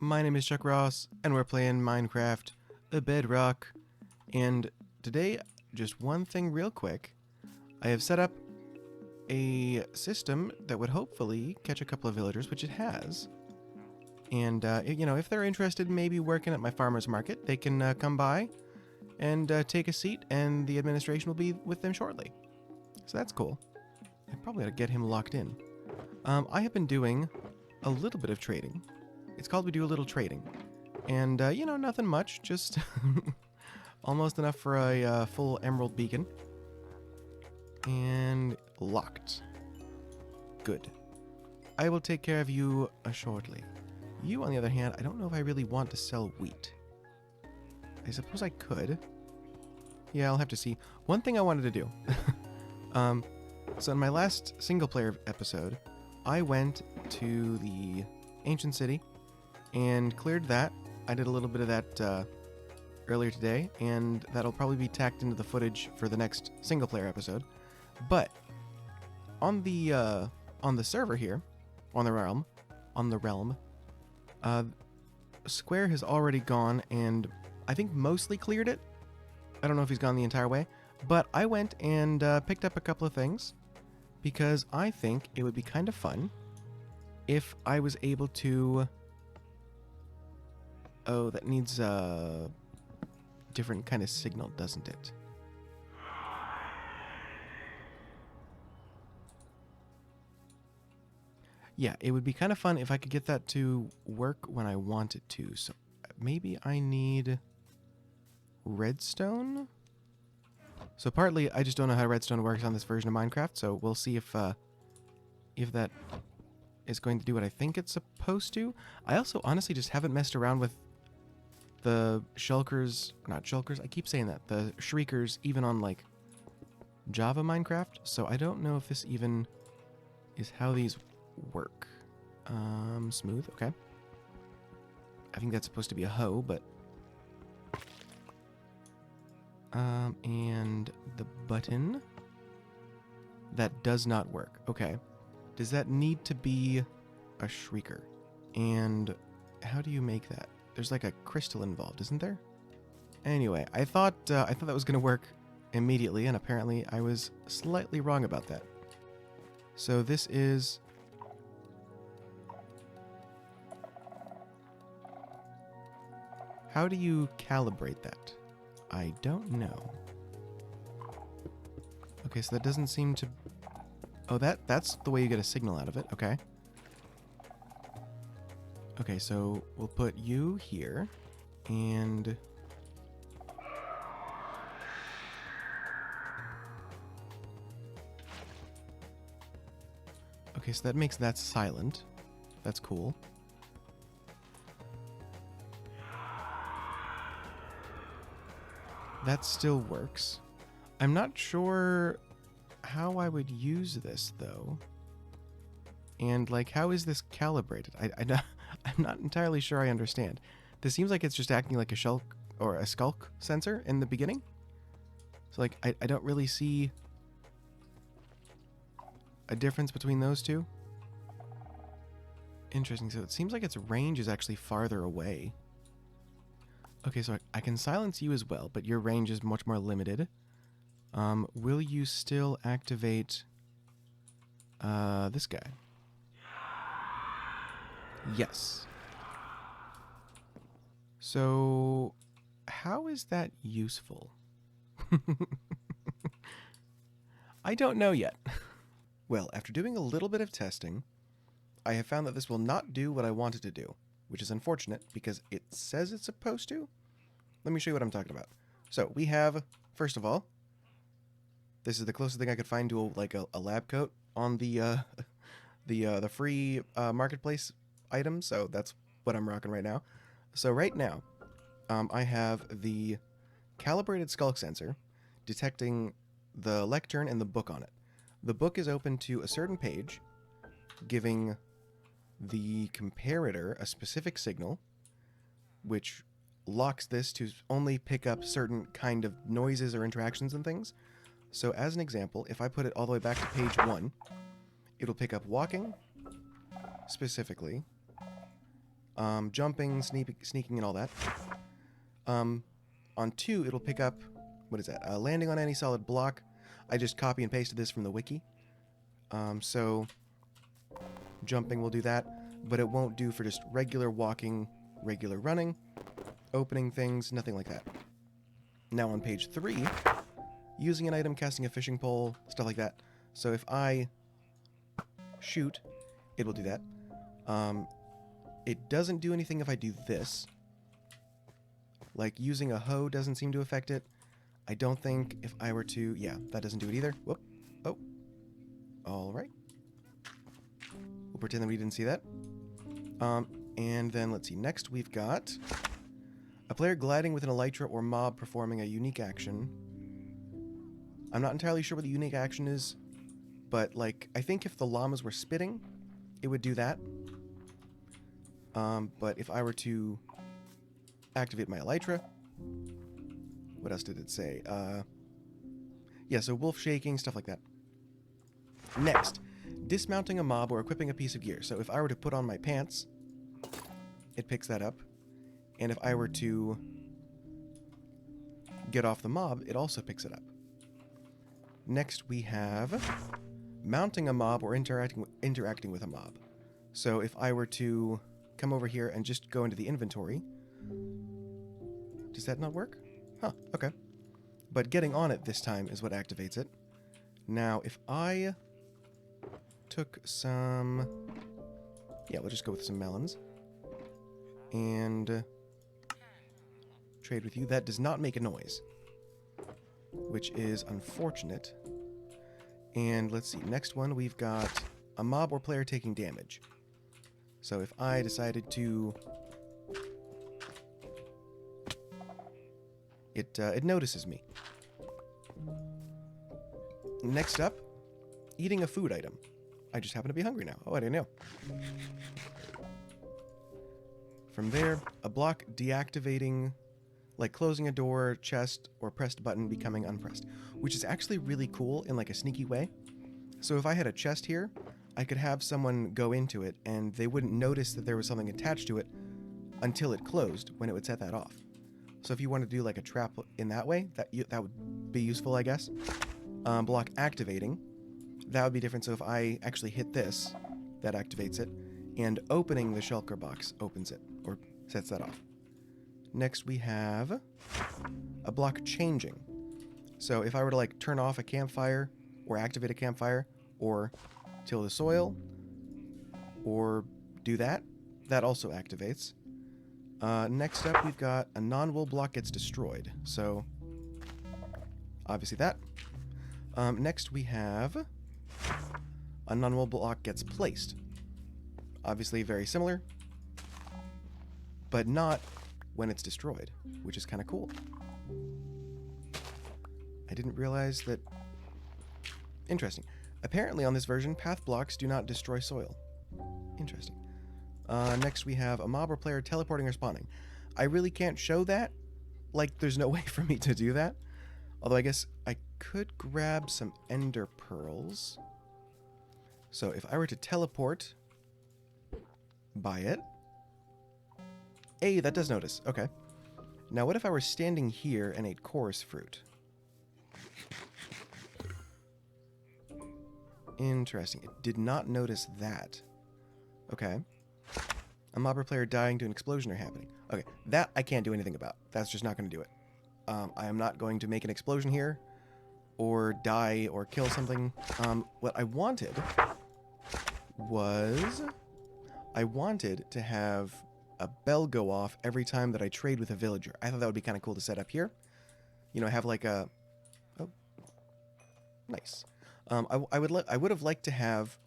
My name is Chuck Ross, and we're playing Minecraft, Bedrock. And today, just one thing real quick. I have set up a system that would hopefully catch a couple of villagers, which it has. And, if they're interested in maybe working at my farmer's market, they can come by and take a seat, and the administration will be with them shortly. So that's cool. I probably ought to get him locked in. I have been doing a little bit of trading. It's called We Do a Little Trading. And, nothing much, just almost enough for a full emerald beacon. And locked. Good. I will take care of you shortly. You, on the other hand, I don't know if I really want to sell wheat. I suppose I could. Yeah, I'll have to see. One thing I wanted to do. So in my last single-player episode, I went to the ancient city and cleared that. I did a little bit of that earlier today, and that'll probably be tacked into the footage for the next single-player episode. But on the server here, on the realm, Square has already gone and I think mostly cleared it. I don't know if he's gone the entire way, but I went and picked up a couple of things because I think it would be kind of fun if I was able to... Oh, that needs a different kind of signal, doesn't it? Yeah, it would be kind of fun if I could get that to work when I want it to. So maybe I need redstone? So partly, I just don't know how redstone works on this version of Minecraft, so we'll see if that is going to do what I think it's supposed to. I also honestly just haven't messed around with the not shulkers, I keep saying that, the shriekers even on like Java Minecraft, so I don't know if this even is how these work. Smooth, okay. I think that's supposed to be a hoe, but... and the button. That does not work. Okay. Does that need to be a shrieker? And how do you make that? There's like a crystal involved, isn't there? Anyway, I thought that was going to work immediately, and apparently I was slightly wrong about that. So this is... How do you calibrate that? I don't know. Okay, so that doesn't seem to... Oh, that's the way you get a signal out of it. Okay. Okay, so we'll put you here, and... Okay, so that makes that silent. That's cool. That still works. I'm not sure how I would use this, though. And, like, how is this calibrated? I'm not entirely sure I understand. This seems like it's just acting like a shulk or a skulk sensor in the beginning. So, like, I don't really see a difference between those two. Interesting. So it seems like its range is actually farther away. Okay, so I can silence you as well, but your range is much more limited. Will you still activate this guy? Yes. So, how is that useful? I don't know yet. Well, after doing a little bit of testing, I have found that this will not do what I wanted to do, which is unfortunate because it says it's supposed to. Let me show you what I'm talking about. So we have, first of all, this is the closest thing I could find to a lab coat on the free marketplace item. So that's what I'm rocking right now. So right now, I have the calibrated skulk sensor detecting the lectern and the book on it. The book is open to a certain page, giving the comparator a specific signal, which locks this to only pick up certain kind of noises or interactions and things. So as an example, if I put it all the way back to page 1, it'll pick up walking, specifically, jumping, sneaking, and all that. On 2, it'll pick up, what is that? Landing on any solid block. I just copy and pasted this from the wiki. So jumping will do that, but it won't do for just regular walking, regular running, opening things, nothing like that. Now on page 3, using an item, casting a fishing pole, stuff like that. So if I shoot, it will do that. It doesn't do anything if I do this. Like using a hoe doesn't seem to affect it. I don't think if I were to... Yeah, that doesn't do it either. Whoop. Oh. Alright. We'll pretend that we didn't see that. And then, let's see. Next, we've got a player gliding with an elytra or mob performing a unique action. I'm not entirely sure what the unique action is, but, like, I think if the llamas were spitting, it would do that. But if I were to activate my elytra... What else did it say? Yeah, so wolf shaking, stuff like that. Next, dismounting a mob or equipping a piece of gear. So if I were to put on my pants, it picks that up. And if I were to get off the mob, it also picks it up. Next, we have mounting a mob or interacting with a mob. So if I were to come over here and just go into the inventory, does that not work? Huh, okay. But getting on it this time is what activates it. Now, if I took some... Yeah, we'll just go with some melons. And trade with you. That does not make a noise, which is unfortunate. And let's see, next one we've got a mob or player taking damage. So if I decided to... It notices me. Next up, eating a food item. I just happen to be hungry now. Oh, I didn't know. From there, a block deactivating, like closing a door, chest, or pressed button becoming unpressed, which is actually really cool in like a sneaky way. So if I had a chest here, I could have someone go into it and they wouldn't notice that there was something attached to it until it closed, when it would set that off. So if you want to do like a trap in that way, that would be useful, I guess. Block activating, that would be different. So if I actually hit this, that activates it, and opening the shulker box opens it, or sets that off. Next we have a block changing. So if I were to like turn off a campfire, or activate a campfire, or till the soil, or do that, that also activates. Next up, we've got a non-wool block gets destroyed. So, obviously that. Next, we have a non-wool block gets placed. Obviously very similar, but not when it's destroyed, which is kind of cool. I didn't realize that... Interesting. Apparently on this version, path blocks do not destroy soil. Interesting. Next we have a mob or player teleporting or spawning. I really can't show that. Like, there's no way for me to do that. Although I guess I could grab some ender pearls. So if I were to teleport by it... Hey, that does notice. Okay. Now what if I were standing here and ate chorus fruit? Interesting. It did not notice that. Okay. A mob or player dying to an explosion or happening. Okay, that I can't do anything about. That's just not going to do it. I am not going to make an explosion here, or die, or kill something. What I wanted was... I wanted to have a bell go off every time that I trade with a villager. I thought that would be kind of cool to set up here. You know, have like a... Oh. Nice. I would have liked to have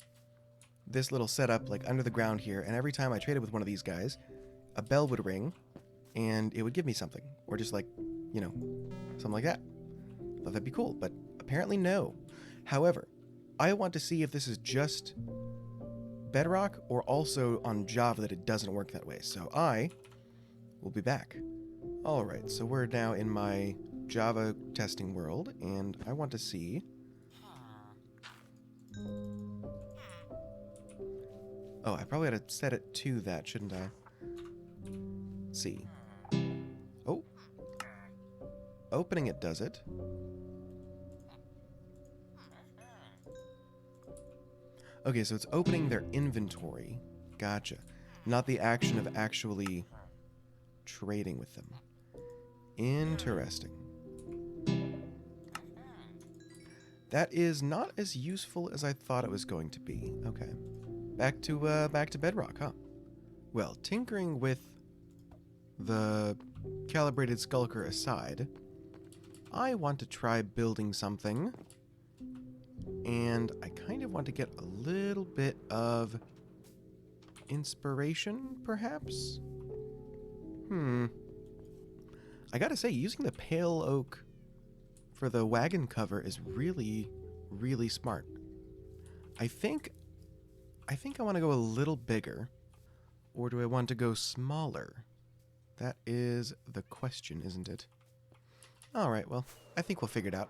this little setup like under the ground here, and every time I traded with one of these guys, a bell would ring and it would give me something, or just like, you know, something like that. I thought that'd be cool, but apparently no. However, I want to see if this is just Bedrock or also on Java that it doesn't work that way. So I will be back. Alright, so we're now in my Java testing world, and I want to see... Oh, I probably ought to set it to that, shouldn't I? Let's see. Oh. Opening it does it. Okay, so it's opening their inventory. Gotcha. Not the action of actually trading with them. Interesting. That is not as useful as I thought it was going to be. Okay. Back to Bedrock, huh? Well, tinkering with the calibrated skulker aside, I want to try building something, and I kind of want to get a little bit of inspiration, perhaps? I gotta say, using the pale oak for the wagon cover is really, really smart. I think I want to go a little bigger, or do I want to go smaller? That is the question, isn't it? Alright, well, I think we'll figure it out.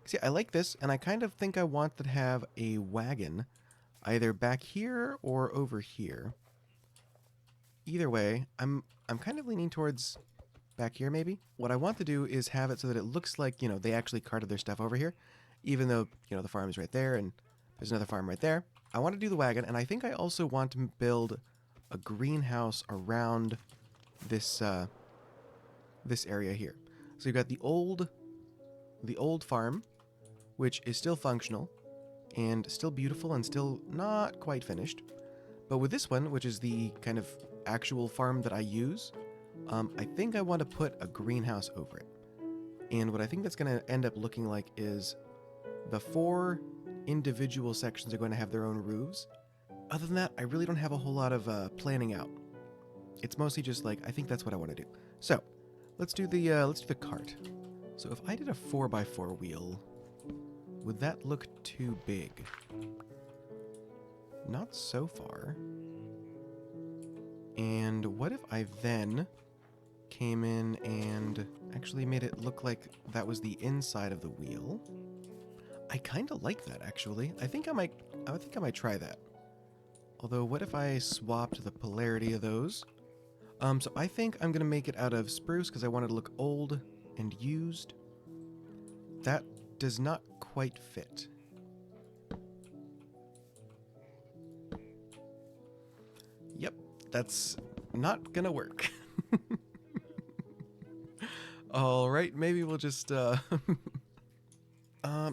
See, I like this, and I kind of think I want to have a wagon either back here or over here. Either way, I'm kind of leaning towards back here, maybe. What I want to do is have it so that it looks like, you know, they actually carted their stuff over here, even though, you know, the farm is right there, and there's another farm right there. I want to do the wagon, and I think I also want to build a greenhouse around this this area here. So you've got the old farm, which is still functional and still beautiful and still not quite finished. But with this one, which is the kind of actual farm that I use, I think I want to put a greenhouse over it. And what I think that's going to end up looking like is the 4 individual sections are going to have their own roofs. Other than that, I really don't have a whole lot of planning out. It's mostly just like, I think that's what I want to do. So, let's do the cart. So if I did a 4x4 wheel, would that look too big? Not so far. And what if I then came in and actually made it look like that was the inside of the wheel? I kind of like that, actually. I think I might try that. Although, what if I swapped the polarity of those? So I think I'm gonna make it out of spruce because I want it to look old and used. That does not quite fit. Yep, that's not gonna work. Alright, maybe we'll just,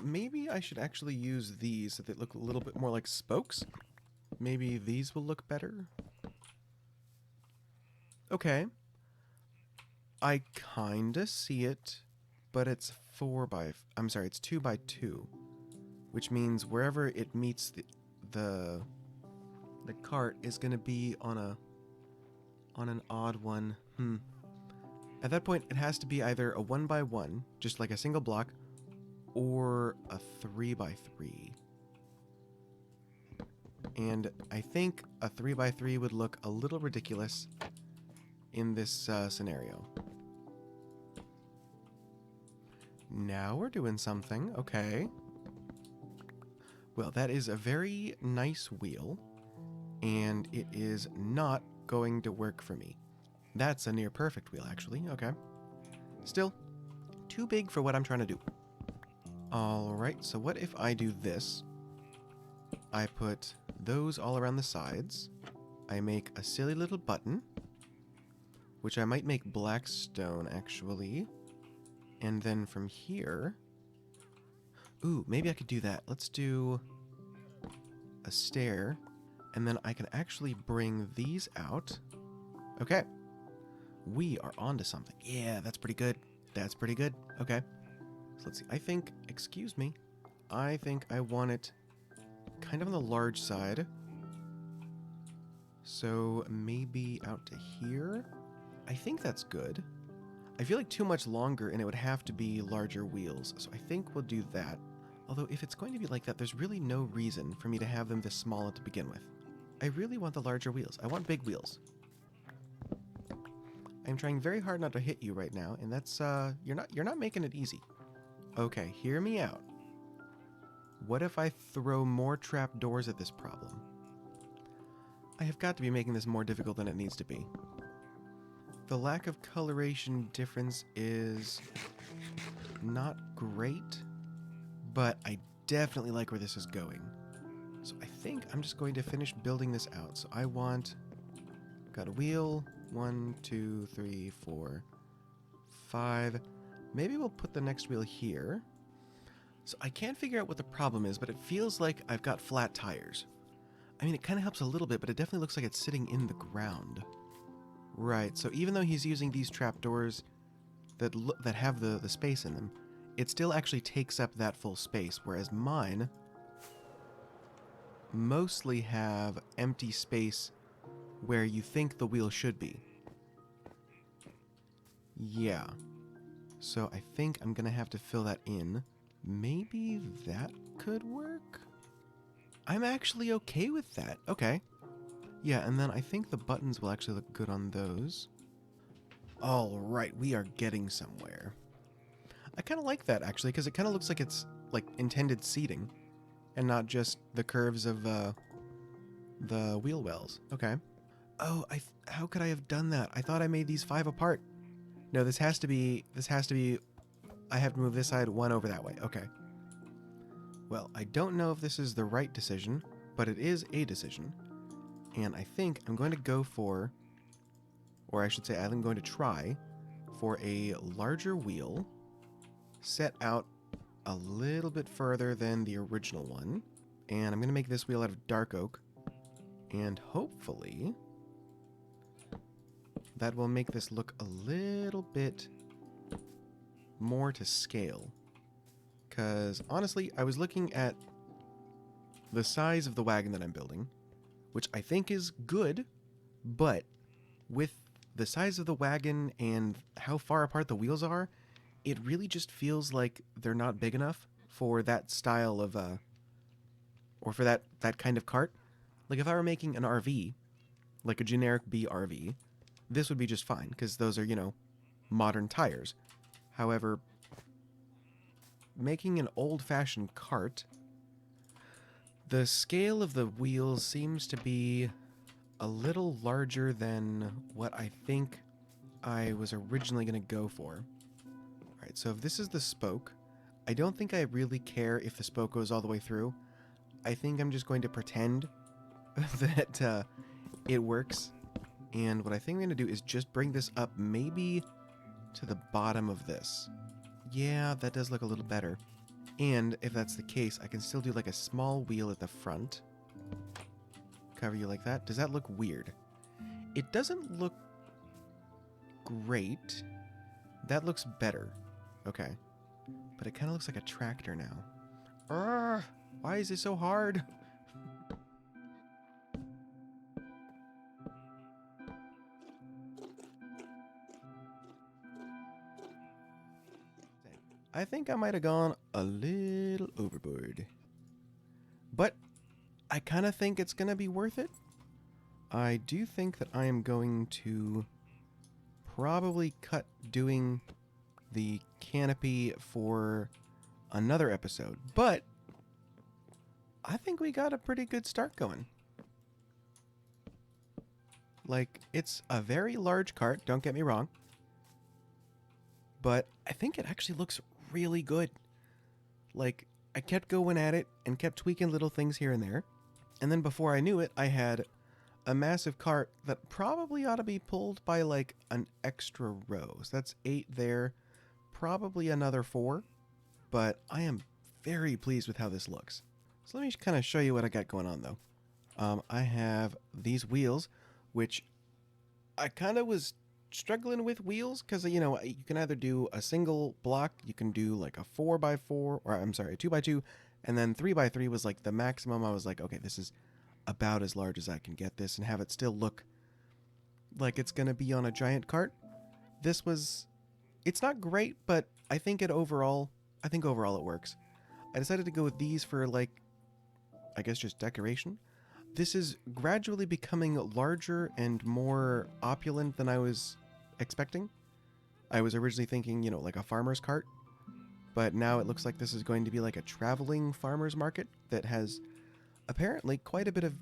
maybe I should actually use these so they look a little bit more like spokes. Maybe these will look better. Okay. I kinda see it, but it's it's 2x2, which means wherever it meets the cart is gonna be on an odd one. At that point, it has to be either a 1x1, just like a single block, or a 3x3. And I think a 3x3 would look a little ridiculous in this scenario. Now we're doing something. Okay. Well, that is a very nice wheel, and it is not going to work for me. That's a near perfect wheel, actually. Okay. Still, too big for what I'm trying to do. Alright, so what if I do this? I put those all around the sides. I make a silly little button, which I might make black stone, actually. And then from here... Ooh, maybe I could do that. Let's do a stair, and then I can actually bring these out. Okay. We are onto something. Yeah, that's pretty good. That's pretty good. Okay. So let's see. I think I want it kind of on the large side. So maybe out to here. I think that's good. I feel like too much longer and it would have to be larger wheels. So I think we'll do that. Although if it's going to be like that, there's really no reason for me to have them this small to begin with. I really want the larger wheels. I want big wheels. I'm trying very hard not to hit you right now, and that's you're not making it easy. Okay, hear me out. What if I throw more trapdoors at this problem? I have got to be making this more difficult than it needs to be. The lack of coloration difference is not great, but I definitely like where this is going. So I think I'm just going to finish building this out. So I want, got a wheel, 1, 2, 3, 4, 5. Maybe we'll put the next wheel here. So I can't figure out what the problem is, but it feels like I've got flat tires. I mean, it kind of helps a little bit, but it definitely looks like it's sitting in the ground. Right, so even though he's using these trapdoors that have the space in them, it still actually takes up that full space, whereas mine mostly have empty space where you think the wheel should be. Yeah. So I think I'm going to have to fill that in. Maybe that could work? I'm actually okay with that. Okay. Yeah, and then I think the buttons will actually look good on those. All right, we are getting somewhere. I kind of like that, actually, because it kind of looks like it's like intended seating and not just the curves of the wheel wells. Okay. Oh, how could I have done that? I thought I made these 5 apart. No, this has to be, I have to move this side 1 over that way. Okay. Well, I don't know if this is the right decision, but it is a decision. And I think I'm going to go for, or I should say I'm going to try for a larger wheel set out a little bit further than the original one. And I'm going to make this wheel out of dark oak. And hopefully that will make this look a little bit more to scale. Because honestly, I was looking at the size of the wagon that I'm building, which I think is good, but with the size of the wagon and how far apart the wheels are, it really just feels like they're not big enough for that style of, or for that kind of cart. Like if I were making an RV, like a generic B RV, this would be just fine, because those are, you know, modern tires. However, making an old-fashioned cart, the scale of the wheels seems to be a little larger than what I think I was originally going to go for. Alright, so if this is the spoke, I don't think I really care if the spoke goes all the way through. I think I'm just going to pretend that it works. And what I think I'm going to do is just bring this up maybe to the bottom of this. Yeah, that does look a little better. And if that's the case, I can still do like a small wheel at the front. Cover you like that. Does that look weird? It doesn't look great. That looks better. Okay. But it kind of looks like a tractor now. Urgh, why is it so hard? I think I might have gone a little overboard. But I kind of think it's going to be worth it. I do think that I am going to probably cut doing the canopy for another episode. But I think we got a pretty good start going. Like, it's a very large cart, don't get me wrong. But I think it actually looks really good. Like, I kept going at it and kept tweaking little things here and there. And then before I knew it, I had a massive cart that probably ought to be pulled by like an extra row. So that's 8 there, probably another 4. But I am very pleased with how this looks. So let me kind of show you what I got going on though. I have these wheels, which I kind of was struggling with wheels because, you know, you can either do a single block, you can do like a 4x4, or I'm sorry, a 2x2, and then 3x3 was like the maximum. I was like, okay, this is about as large as I can get this and have it still look like it's going to be on a giant cart. This was, it's not great, but I think overall it works. I decided to go with these for like, I guess just decoration. This is gradually becoming larger and more opulent than I was expecting. I was originally thinking, you know, like a farmer's cart, but now it looks like this is going to be like a traveling farmer's market that has apparently quite a bit of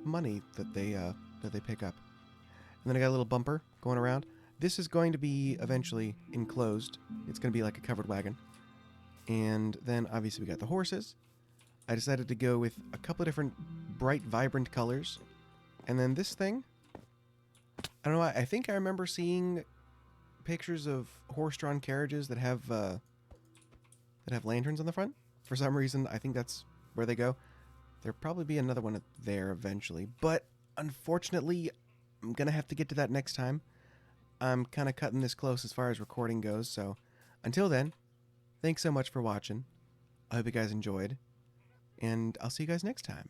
money that they pick up. And then I got a little bumper going around. This is going to be eventually enclosed. It's going to be like a covered wagon. And then obviously we got the horses. I decided to go with a couple of different bright, vibrant colors. And then this thing, I don't know, I think I remember seeing pictures of horse-drawn carriages that have lanterns on the front. For some reason, I think that's where they go. There'll probably be another one there eventually. But unfortunately, I'm going to have to get to that next time. I'm kind of cutting this close as far as recording goes. So until then, thanks so much for watching. I hope you guys enjoyed. And I'll see you guys next time.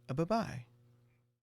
Bye-bye.